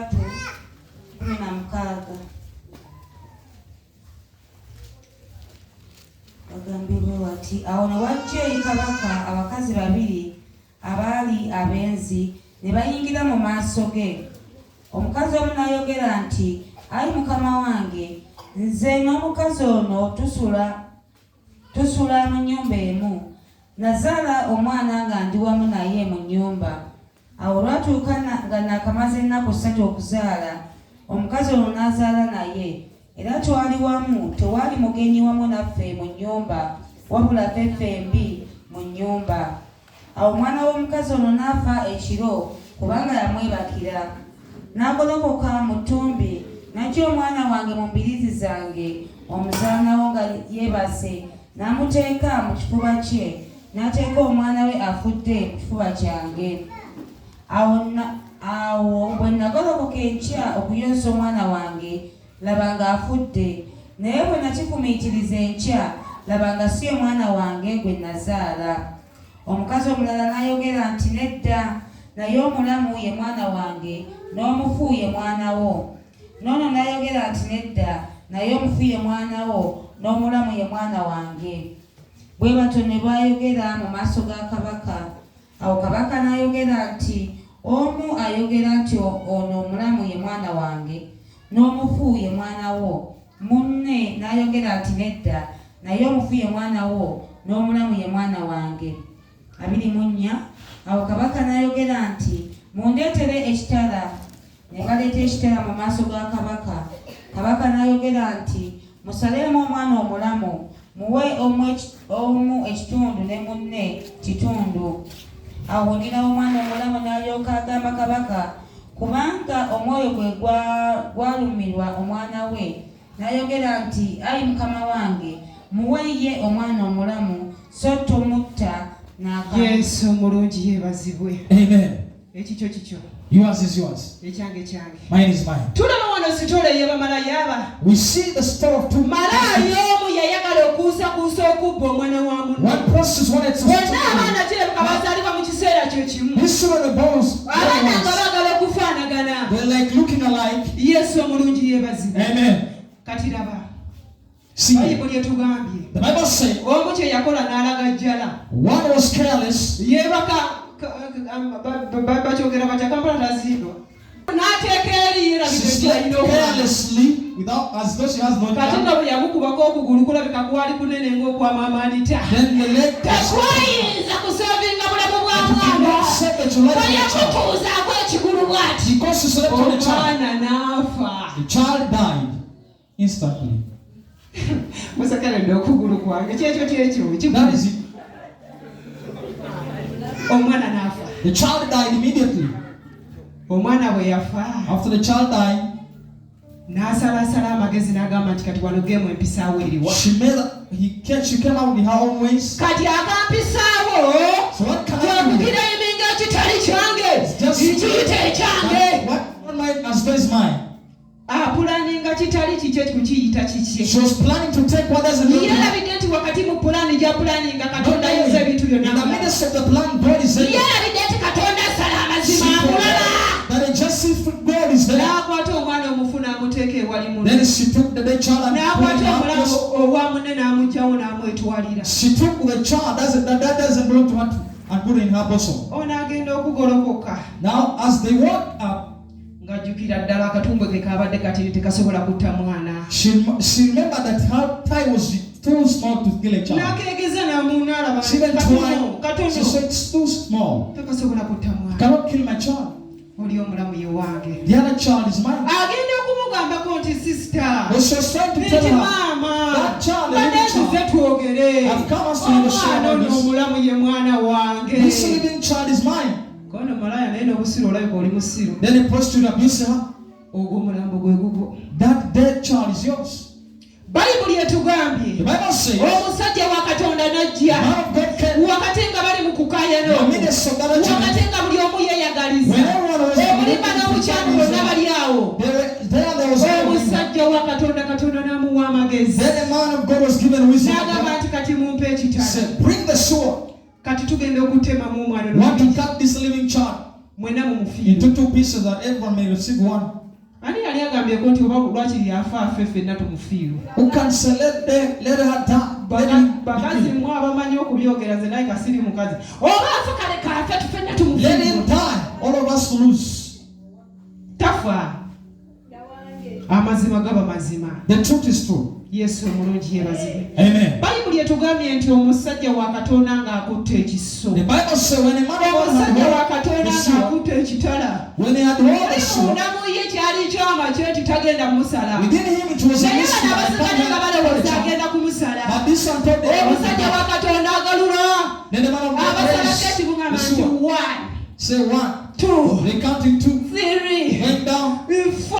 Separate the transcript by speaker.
Speaker 1: 3:16 bagambibwa bati awo ne wajja eri kabaka abakazi babiri abaali abenzi ne bayingira mu maaso ge. Omukazi omu n'ayogera nti, ayi mukama wange, nze n'omukazi ono tusula mu nnyumba emu, nazaala omwana nga ndi wamu naye mu nnyumba. Awo olwatuuka nga nakamaze ennaku 3 okuzaala, omukazi ono n'azaala naye, era twali wamu, tewali mugenyi wamu naffe mu nnyumba, wabula ffembi mu nnyumba. Awo omwana w'omukazi ono n'afa ekiro kubanga yamwebakira. N'agolokoka mu ttumbi, n'ajja omwana wange mu mbiriizi zange, omuzaanawo nga yeebase, n'amuteeka mu kifuba kye, n'ateeka omwana we afudde mu kifuba kyange. Awo bwe nagolokoka enkya okuyonsa omwana wange, laba nga afudde, naye bwe nakifumiitiriza enkya, laba nga si omwana wange gwe nazaala. Omukazi omulala n'ayogera nti, nedda, naye omulamu ye mwana wange, n'omufu ye mwana wo. N'ono n'ayogera nti, nedda, naye omufu ye mwana wo, n'omulamu ye mwana wange. Bwe batyo ne bayogera mu maaso ga kabaka. Awo kabaka n'ayogera nti, omu ayogera nti ono omulamu ye mwana wange, n'omufu ye mwana wo. Munne n'ayogera nti, nedda, naye omufu ye mwana wo, n'omulamu ye mwana wange. 24. Awo kabaka n'ayogera nti, mundeetere ekitala. Ne baleeta ekitala mu maaso ga kabaka. Kabaka n'ayogera nti, musaleemu omwana omulamu, muwe omu ekitundu ne munne kitundu. Awo nnyina w'omwana omulamu n'alyoka agamba kabaka, kubanga omwoyo gwe gwalumirwa omwana we, n'ayogera nti, ayi mukama wange, muwe ye omwana omulamu, so tomutta.
Speaker 2: Yesu mulungi yeebazibwe.
Speaker 3: Amen.
Speaker 2: Ekikyo kikyo.
Speaker 3: Yours is yours.
Speaker 2: Ekyange kyange.
Speaker 3: Mine is mine.
Speaker 2: Tulaba wano sitole y'abamalaaya aba.
Speaker 3: We see the story of two
Speaker 2: malaaya omu yayagala okuusakuusa okubba omwana wa munne.
Speaker 3: One process wanted to
Speaker 2: bonna abaana kirabika bazaalibwa mu kiseera kyo kimu.
Speaker 3: These were the bones.
Speaker 2: Abaana nga baagala okufaanagana.
Speaker 3: They're like looking alike.
Speaker 2: Yesu omulungi yeebazibwe.
Speaker 3: Amen.
Speaker 2: Kati laba.
Speaker 3: See,
Speaker 2: Bayibuli etugambye.
Speaker 3: the Bible says
Speaker 2: omu kye yakola n'alaga jjala.
Speaker 3: one was careless.
Speaker 2: Yeebaka bakyogera batya Kampala taziindwa. N'ateeka eri yerabika kyalina
Speaker 3: carelessly without as though she has no
Speaker 2: kati nga bwe yamukubako okugulu kulabika kwali kunene ng'okwama amanita.
Speaker 3: Then the leg
Speaker 2: tekwayinza kusevinga bulamu bwa mwana. Yamutuuzaako ekigulu bw'ati.
Speaker 3: because she slept on the child.
Speaker 2: Omwana n'afa.
Speaker 3: The child died instantly.
Speaker 2: Musakalidde okugulu kwange kyekyo kyekyo.
Speaker 3: That is it.
Speaker 2: Omwana n'afa.
Speaker 3: The child died immediately.
Speaker 2: Omwana bwe yafa.
Speaker 3: After the child died,
Speaker 2: n'asalaasala amagezi n'agamba nti kati wano geemu empisaawo eriwa.
Speaker 3: she came out with her own ways.
Speaker 2: Kati akampisaawo yakugira eminga kitali kyange nkiyita ekyange.
Speaker 3: What mine as well as mine.
Speaker 2: Pulaninga kitali kikye kukiyita kiki.
Speaker 3: She was planning to take what doesn't belong to her.
Speaker 2: Yerabidde nti wakati mu pulaani gya pulaninga Katonda yinza ebintu byonna.
Speaker 3: In the midst of the plan, God is there.
Speaker 2: Yerabidde nti Katonda asala amazima amulala.
Speaker 3: That a justice God is there.
Speaker 2: N'akwata omwana omufu n'amuteeka ewali munne.
Speaker 3: Then she took the dead child and put
Speaker 2: n'akwata
Speaker 3: him
Speaker 2: omulamu
Speaker 3: out.
Speaker 2: owa munne n'amugyawo n'amwetwalira.
Speaker 3: She took the child that doesn't belong to her and put it in her bosom.
Speaker 2: Ono agenda okugolokoka.
Speaker 3: Now, as they walked up,
Speaker 2: ng'ajjukira ddala akatumbwe ke kaabadde kati tekasobola kutta mwana.
Speaker 3: she remembered that her thigh was too small to kill a child.
Speaker 2: N'akeegeza n'amunaala
Speaker 3: She even tried. She said it's too small.
Speaker 2: tekasobola kutta mwana.
Speaker 3: Cannot kill my child.
Speaker 2: Oli omulamu ye wange.
Speaker 3: The other child is mine.
Speaker 2: Agenda okumugambako nti sister.
Speaker 3: But she was trying to tell her
Speaker 2: maama.
Speaker 3: that child, the little
Speaker 2: Nze
Speaker 3: child,
Speaker 2: twogere.
Speaker 3: I've come us to understand
Speaker 2: omwana ono
Speaker 3: this.
Speaker 2: omulamu ye mwana wange.
Speaker 3: This living child is mine.
Speaker 2: Kono malaya naye n'obusiru olabika oli musiru.
Speaker 3: Then the prostitute abused her.
Speaker 2: Ogwo omulambo gwe gugwo.
Speaker 3: That dead child is yours.
Speaker 2: Bayibuli etugambye.
Speaker 3: The Bible says,
Speaker 2: omusajja wa Katonda n'ajja.
Speaker 3: man of God came.
Speaker 2: Wakati nga bali mu kukaayana.
Speaker 3: The midst of that
Speaker 2: wakati
Speaker 3: judgment.
Speaker 2: nga buli omu yeeyagaliza.
Speaker 3: When everyone was
Speaker 2: omulimba n'omukyano bonna bali awo.
Speaker 3: there was
Speaker 2: omusajja wa Katonda n'amuwa amagezi.
Speaker 3: Then the man of God was given wisdom.
Speaker 2: N'agamba nti kati mumpe ekitala.
Speaker 3: Said, bring the sword.
Speaker 2: Kati tugenda okutema mu omwana.
Speaker 3: Want to cut this living child.
Speaker 2: mwena mu
Speaker 3: into
Speaker 2: mufiiro.
Speaker 3: 2 pieces that everyone may receive one.
Speaker 2: Ani yali agambyeko nti oba lwaki yafa afe ffenna tumufiiro.
Speaker 3: Who can say let her die?
Speaker 2: Bakazi mmwe abamanyi okubyogera nze naye kasiri mukazi. Oba afa kale kafe tufenna tumufiiro.
Speaker 3: Let him die. All of us lose.
Speaker 2: Tafa. Amazima gaba mazima.
Speaker 3: The truth is true.
Speaker 2: Yesu omulungi yeebazibwe.
Speaker 3: Amen.
Speaker 2: Bayibuli etugambye nti omusajja wa Katonda ng'akutte ekiso.
Speaker 3: The Bible says when a man of God
Speaker 2: Omusajja wa
Speaker 3: had
Speaker 2: Katonda
Speaker 3: the sword,
Speaker 2: ng'akutte ekitala.
Speaker 3: when he had rolled the sword,
Speaker 2: Mundamu ye kyali kyama kyeti tagenda musala.
Speaker 3: within him it was a
Speaker 2: Naye
Speaker 3: mystery
Speaker 2: bano
Speaker 3: that
Speaker 2: abasajja nga balowooza agenda kumusala.
Speaker 3: but this one told them,
Speaker 2: Omusajja wa Katonda agalula.
Speaker 3: then the man of God
Speaker 2: Abasala
Speaker 3: raised
Speaker 2: kati
Speaker 3: the
Speaker 2: bugamba nti
Speaker 3: sword.
Speaker 2: 1,
Speaker 3: Say 1.
Speaker 2: 2,
Speaker 3: They counting 2,
Speaker 2: 3,